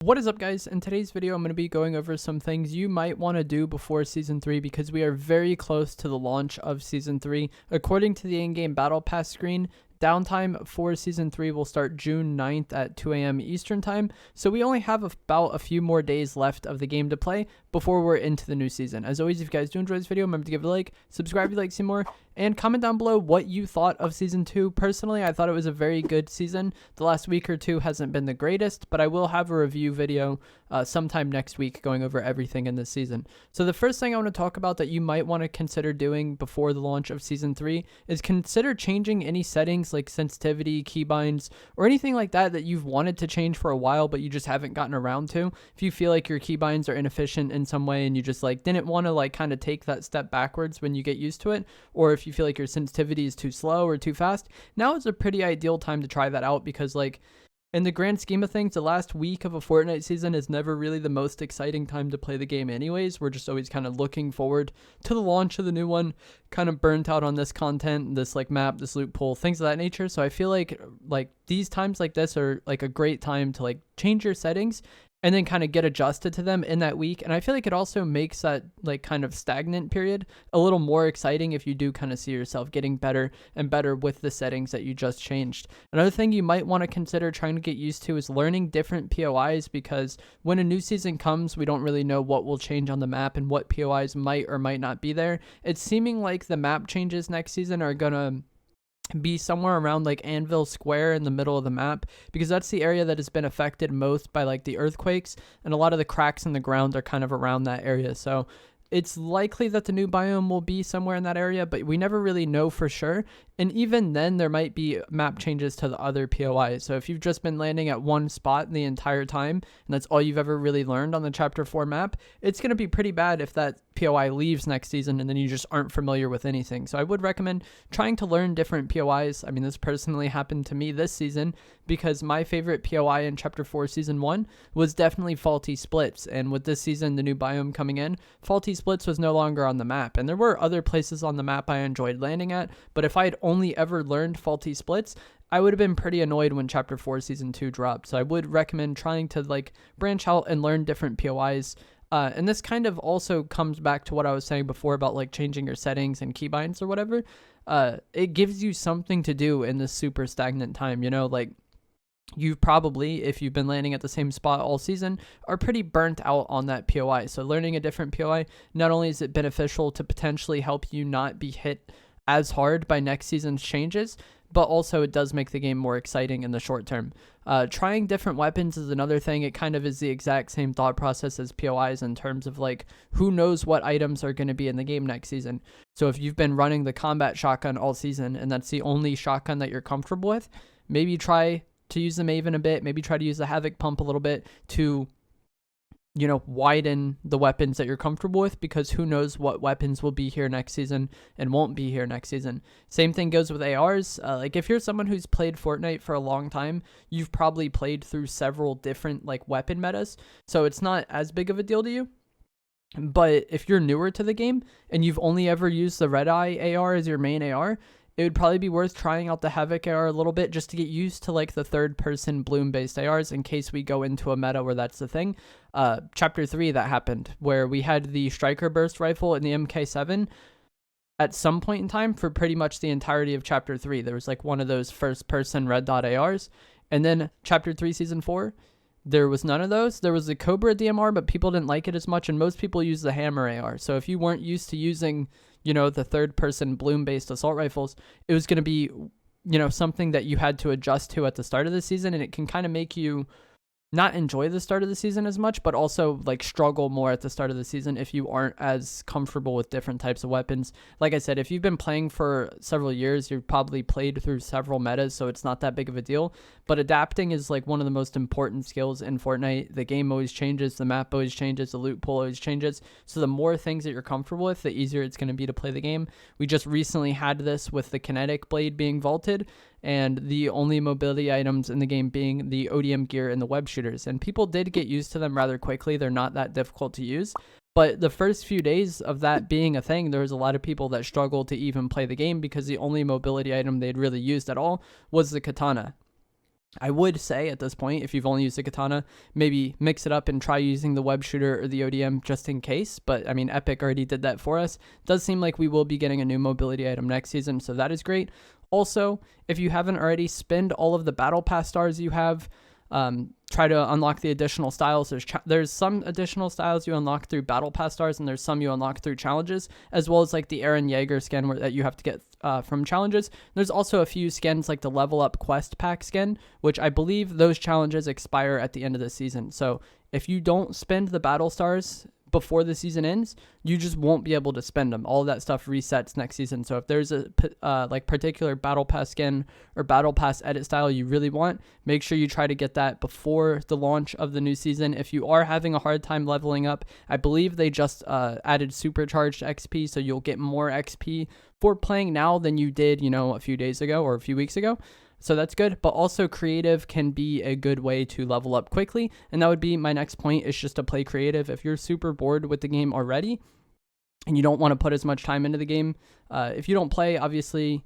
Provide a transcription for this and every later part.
What is up, guys? In today's video, I'm going to be going over some things you might want to do before Season 3 because we are very close to the launch of Season 3. According to the in-game Battle Pass screen, downtime for Season 3 will start June 9th at 2 a.m. Eastern Time, so we only have about a few more days left of the game to play before we're into the new season. As always, if you guys do enjoy this video, remember to give it a like, subscribe if you'd like to see more, and comment down below what you thought of Season 2. Personally, I thought it was a very good season. The last week or two hasn't been the greatest, but I will have a review video sometime next week going over everything in this season. So the first thing I want to talk about that you might want to consider doing before the launch of Season 3 is consider changing any settings like sensitivity, keybinds, or anything like that you've wanted to change for a while but you just haven't gotten around to. If you feel like your keybinds are inefficient in some way and you just didn't want to kind of take that step backwards when you get used to it, or if you feel like your sensitivity is too slow or too fast, now is a pretty ideal time to try that out because in the grand scheme of things, the last week of a Fortnite season is never really the most exciting time to play the game anyways. We're just always kind of looking forward to the launch of the new one, kind of burnt out on this content, this map, this loot pool, things of that nature. So I feel like these times like this are a great time to change your settings and then kind of get adjusted to them in that week. And I feel like it also makes that kind of stagnant period a little more exciting if you do kind of see yourself getting better and better with the settings that you just changed. Another thing you might want to consider trying to get used to is learning different POIs, because when a new season comes, we don't really know what will change on the map and what POIs might or might not be there. It's seeming like the map changes next season are gonna be somewhere around Anvil Square in the middle of the map, because that's the area that has been affected most by the earthquakes, and a lot of the cracks in the ground are kind of around that area. So it's likely that the new biome will be somewhere in that area, but we never really know for sure. And even then, there might be map changes to the other POIs. So if you've just been landing at one spot the entire time, and that's all you've ever really learned on the Chapter 4 map, it's going to be pretty bad if that POI leaves next season and then you just aren't familiar with anything. So I would recommend trying to learn different POIs. I mean, this personally happened to me this season because my favorite POI in Chapter 4 Season 1 was definitely faulty splits. And with this season, the new biome coming in, faulty splits was no longer on the map. And there were other places on the map I enjoyed landing at, but if I had only ever learned faulty splits, I would have been pretty annoyed when Chapter 4 Season 2 dropped. So I would recommend trying to branch out and learn different POIs. And this kind of also comes back to what I was saying before about changing your settings and keybinds or whatever. It gives you something to do in this super stagnant time, you've probably, if you've been landing at the same spot all season, are pretty burnt out on that POI. So learning a different POI, not only is it beneficial to potentially help you not be hit as hard by next season's changes, but also it does make the game more exciting in the short term. Trying different weapons is another thing. It kind of is the exact same thought process as POIs in terms of who knows what items are going to be in the game next season. So if you've been running the combat shotgun all season and that's the only shotgun that you're comfortable with, maybe try to use the Maven a bit, maybe try to use the Havoc pump a little bit to widen the weapons that you're comfortable with, because who knows what weapons will be here next season and won't be here next season. Same thing goes with ARs. If you're someone who's played Fortnite for a long time, you've probably played through several different weapon metas, so it's not as big of a deal to you. But if you're newer to the game and you've only ever used the Red Eye AR as your main AR, it would probably be worth trying out the Havoc AR a little bit just to get used to the third-person bloom-based ARs in case we go into a meta where that's the thing. Chapter 3, that happened, where we had the Striker Burst Rifle and the MK7 at some point in time for pretty much the entirety of Chapter 3. There was one of those first-person red dot ARs, and then Chapter 3 Season 4, there was none of those. There was the Cobra DMR, but people didn't like it as much, and most people use the Hammer AR. So if you weren't used to using the third-person bloom-based assault rifles, it was going to be, something that you had to adjust to at the start of the season, and it can kind of make you not enjoy the start of the season as much, but also struggle more at the start of the season if you aren't as comfortable with different types of weapons. Like I said, if you've been playing for several years, you've probably played through several metas, so it's not that big of a deal. But adapting is one of the most important skills in Fortnite. The game always changes, the map always changes, the loot pool always changes. So the more things that you're comfortable with, the easier it's going to be to play the game. We just recently had this with the kinetic blade being vaulted, and the only mobility items in the game being the ODM gear and the web shooters. And people did get used to them rather quickly. They're not that difficult to use. But the first few days of that being a thing, there was a lot of people that struggled to even play the game because the only mobility item they'd really used at all was the katana. I would say at this point, if you've only used the katana, maybe mix it up and try using the web shooter or the ODM just in case. But I mean, Epic already did that for us. Does seem like we will be getting a new mobility item next season, so that is great. Also, if you haven't already, spend all of the battle pass stars you have. Try to unlock the additional styles. There's some additional styles you unlock through battle pass stars, and there's some you unlock through challenges, as well as like the Aaron Yeager skin that you have to get from challenges. There's also a few skins like the level up quest pack skin, which I believe those challenges expire at the end of the season. So if you don't spend the battle stars before the season ends, you just won't be able to spend them. All of that stuff resets next season. So if there's a like particular battle pass skin or battle pass edit style you really want, make sure you try to get that before the launch of the new season. If you are having a hard time leveling up, I believe they just added supercharged XP, so you'll get more XP for playing now than you did, you know, a few days ago or a few weeks ago. So that's good, but also creative can be a good way to level up quickly. And that would be my next point, is just to play creative. If you're super bored with the game already and you don't want to put as much time into the game, if you don't play, obviously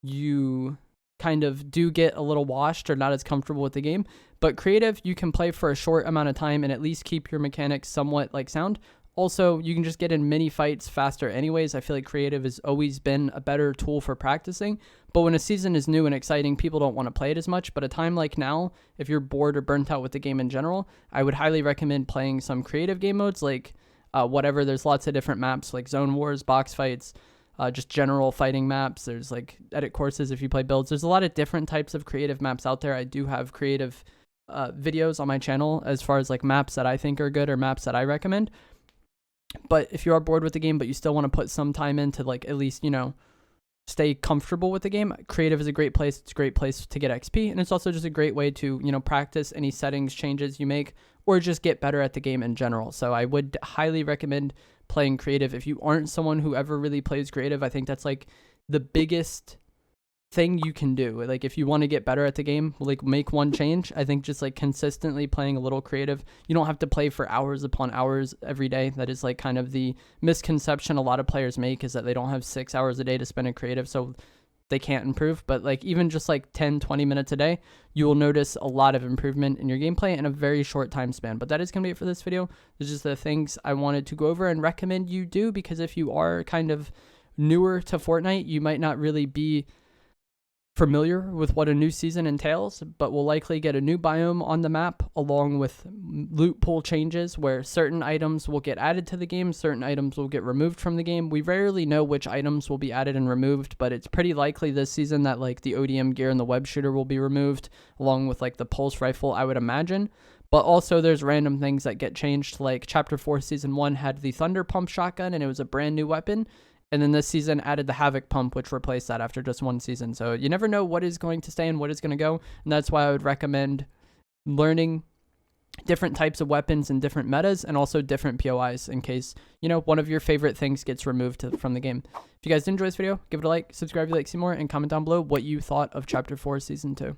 you kind of do get a little washed or not as comfortable with the game. But creative, you can play for a short amount of time and at least keep your mechanics somewhat like sound. Also, you can just get in mini fights faster anyways. I feel like creative has always been a better tool for practicing. But when a season is new and exciting, people don't want to play it as much. But a time like now, if you're bored or burnt out with the game in general, I would highly recommend playing some creative game modes like whatever. There's lots of different maps like zone wars, box fights, just general fighting maps. There's like edit courses if you play builds. There's a lot of different types of creative maps out there. I do have creative videos on my channel as far as like maps that I think are good or maps that I recommend. But if you are bored with the game, but you still want to put some time into like at least, you know, stay comfortable with the game, creative is a great place. It's a great place to get XP. And it's also just a great way to, you know, practice any settings changes you make or just get better at the game in general. So I would highly recommend playing creative. If you aren't someone who ever really plays creative, I think that's like the biggest thing you can do. Like if you want to get better at the game, like make one change. I think just like consistently playing a little creative. You don't have to play for hours upon hours every day. That is like kind of the misconception a lot of players make, is that they don't have 6 hours a day to spend in creative, so they can't improve. But like even just like 10-20 minutes a day, you will notice a lot of improvement in your gameplay in a very short time span. But that is going to be it for this video. This is just the things I wanted to go over and recommend you do, because if you are kind of newer to Fortnite, you might not really be familiar with what a new season entails, but we'll likely get a new biome on the map along with loot pool changes where certain items will get added to the game, certain items will get removed from the game. We rarely know which items will be added and removed, but it's pretty likely this season that like the ODM gear and the web shooter will be removed along with like the pulse rifle, I would imagine. But also there's random things that get changed, like Chapter 4 Season 1 had the Thunder Pump shotgun and it was a brand new weapon. And then this season added the Havoc Pump, which replaced that after just one season. So you never know what is going to stay and what is going to go. And that's why I would recommend learning different types of weapons and different metas, and also different POIs in case, you know, one of your favorite things gets removed from the game. If you guys did enjoy this video, give it a like, subscribe if you'd like to see more, and comment down below what you thought of Chapter 4 Season 2.